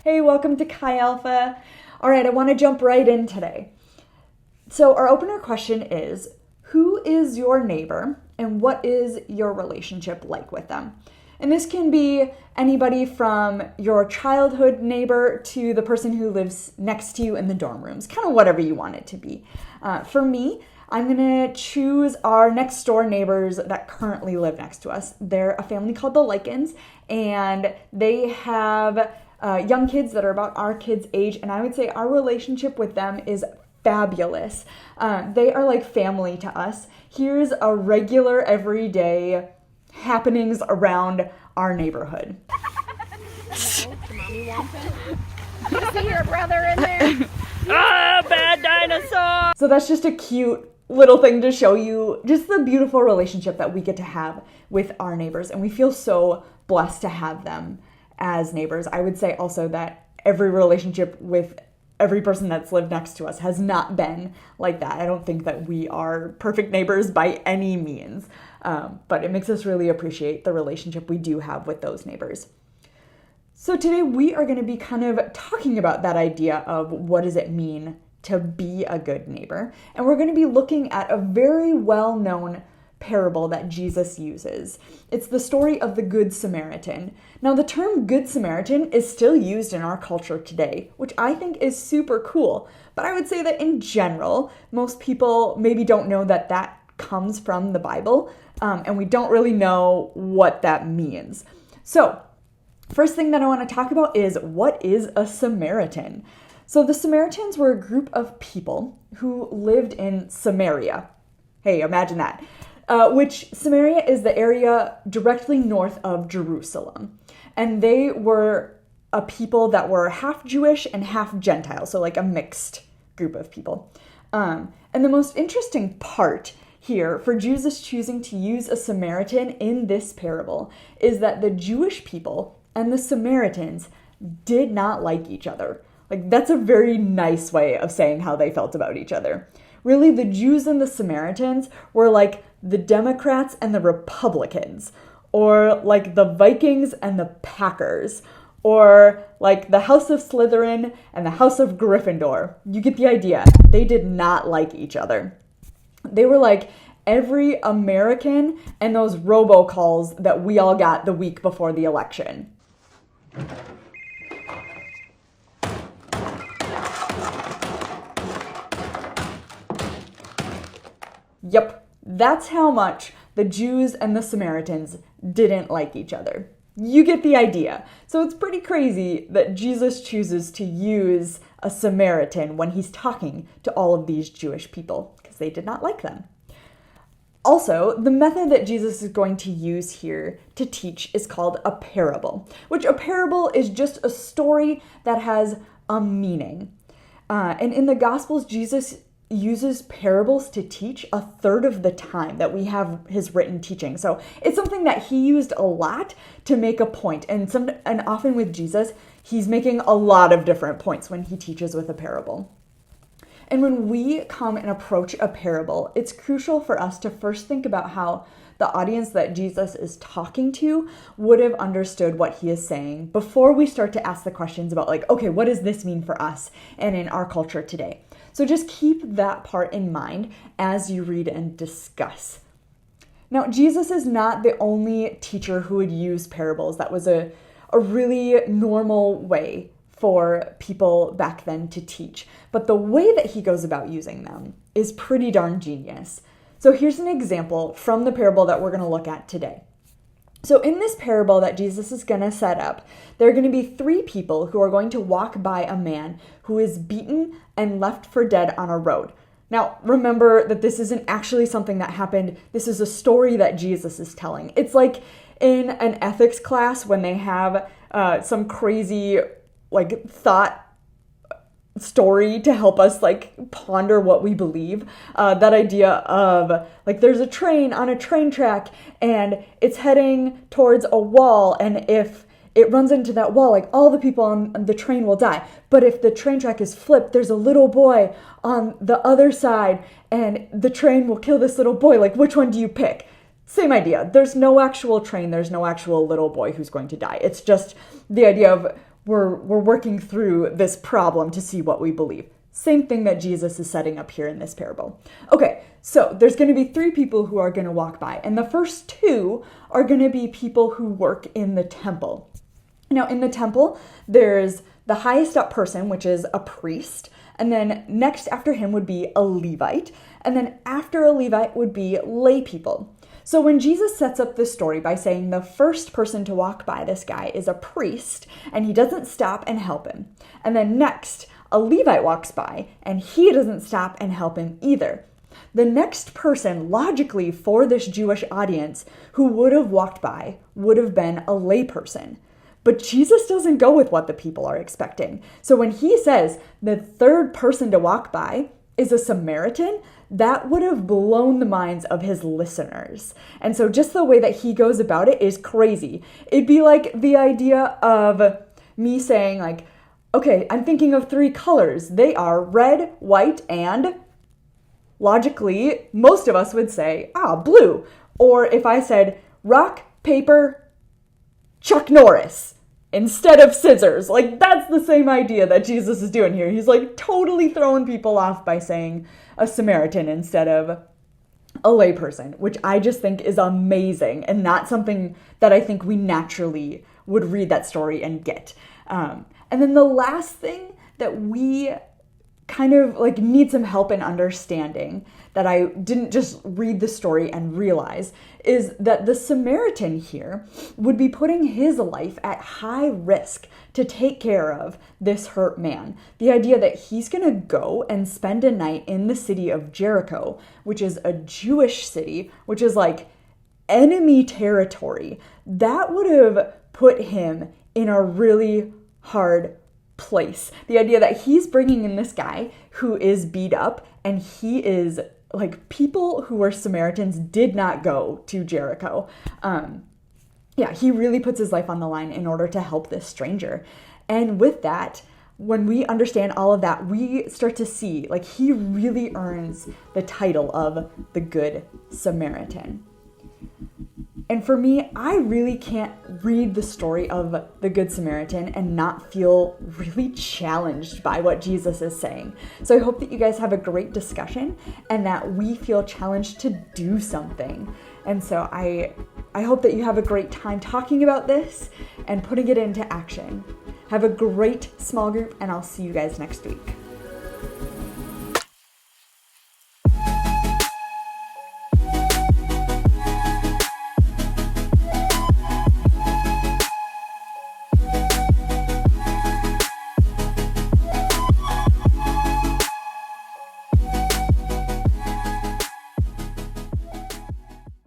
Hey, welcome to Chi Alpha. All right, I want to jump right in today. So our opener question is, who is your neighbor and what is your relationship like with them? And this can be anybody from your childhood neighbor to the person who lives next to you in the dorm rooms, kind of whatever you want it to be. For me, I'm going to choose our next door neighbors that currently live next to us. They're a family called the Likens, and they have young kids that are about our kids' age, and I would say our relationship with them is fabulous. They are like family to us. Here's a regular, everyday happenings around our neighborhood. Mommy wants it. You see your brother in there? Bad dinosaur! So that's just a cute little thing to show you just the beautiful relationship that we get to have with our neighbors, and we feel so blessed to have them as neighbors. I would say also that every relationship with every person that's lived next to us has not been like that. I don't think that we are perfect neighbors by any means, but it makes us really appreciate the relationship we do have with those neighbors. So today we are going to be kind of talking about that idea of what does it mean to be a good neighbor. And we're going to be looking at a very well-known parable that Jesus uses. It's the story of the Good Samaritan. Now, the term Good Samaritan is still used in our culture today, which I think is super cool. But I would say that in general, most people maybe don't know that that comes from the Bible, and we don't really know what that means. So, first thing that I want to talk about is, what is a Samaritan? So the Samaritans were a group of people who lived in Samaria. Hey, imagine that. Which Samaria is the area directly north of Jerusalem. And they were a people that were half Jewish and half Gentile, so like a mixed group of people. And the most interesting part here for Jesus choosing to use a Samaritan in this parable is that the Jewish people and the Samaritans did not like each other. Like, that's a very nice way of saying how they felt about each other. Really, the Jews and the Samaritans were like the Democrats and the Republicans, or like the Vikings and the Packers, or like the House of Slytherin and the House of Gryffindor. You get the idea. They did not like each other. They were like every American and those robocalls that we all got the week before the election. Yep, that's how much the Jews and the Samaritans didn't like each other. You get the idea. So it's pretty crazy that Jesus chooses to use a Samaritan when he's talking to all of these Jewish people, because they did not like them. Also, the method that Jesus is going to use here to teach is called a parable, which a parable is just a story that has a meaning. And in the Gospels, Jesus uses parables to teach a third of the time that we have his written teaching. So it's something that he used a lot to make a point. And often with Jesus, he's making a lot of different points when he teaches with a parable. And when we come and approach a parable, it's crucial for us to first think about how the audience that Jesus is talking to would have understood what he is saying before we start to ask the questions about like, okay, what does this mean for us and in our culture today? So just keep that part in mind as you read and discuss. Now, Jesus is not the only teacher who would use parables. That was a really normal way for people back then to teach. But the way that he goes about using them is pretty darn genius. So here's an example from the parable that we're going to look at today. So in this parable that Jesus is going to set up, there are going to be 3 people who are going to walk by a man who is beaten and left for dead on a road. Now, remember that this isn't actually something that happened. This is a story that Jesus is telling. It's like in an ethics class when they have some crazy like thought story to help us like ponder what we believe. That idea of like there's a train on a train track and it's heading towards a wall, and if it runs into that wall, like all the people on the train will die. But if the train track is flipped, there's a little boy on the other side and the train will kill this little boy. Like, which one do you pick? Same idea. There's no actual train. There's no actual little boy who's going to die. It's just the idea of we're working through this problem to see what we believe. Same thing that Jesus is setting up here in this parable. Okay, so there's going to be 3 people who are going to walk by, and the first 2 are going to be people who work in the temple. Now, in the temple, there's the highest up person, which is a priest, and then next after him would be a Levite, and then after a Levite would be lay people. So when Jesus sets up this story by saying the first person to walk by this guy is a priest, and he doesn't stop and help him, and then next, a Levite walks by, and he doesn't stop and help him either. The next person, logically, for this Jewish audience who would have walked by would have been a layperson. But Jesus doesn't go with what the people are expecting. So when he says the third person to walk by is a Samaritan, that would have blown the minds of his listeners. And so just the way that he goes about it is crazy. It'd be like the idea of me saying like, okay, I'm thinking of 3 colors. They are red, white, and logically, most of us would say, blue. Or if I said rock, paper, Chuck Norris instead of scissors. Like, that's the same idea that Jesus is doing here. He's like totally throwing people off by saying a Samaritan instead of a layperson, which I just think is amazing and not something that I think we naturally would read that story and get. And then the last thing that we kind of like need some help in understanding that I didn't just read the story and realize is that the Samaritan here would be putting his life at high risk to take care of this hurt man. The idea that he's going to go and spend a night in the city of Jericho, which is a Jewish city, which is like enemy territory, that would have put him in a really hard place. The idea that he's bringing in this guy who is beat up, and he is like, people who were Samaritans did not go to Jericho. He really puts his life on the line in order to help this stranger. And with that, when we understand all of that, we start to see like he really earns the title of the Good Samaritan. And for me, I really can't read the story of the Good Samaritan and not feel really challenged by what Jesus is saying. So I hope that you guys have a great discussion and that we feel challenged to do something. And so I hope that you have a great time talking about this and putting it into action. Have a great small group, and I'll see you guys next week.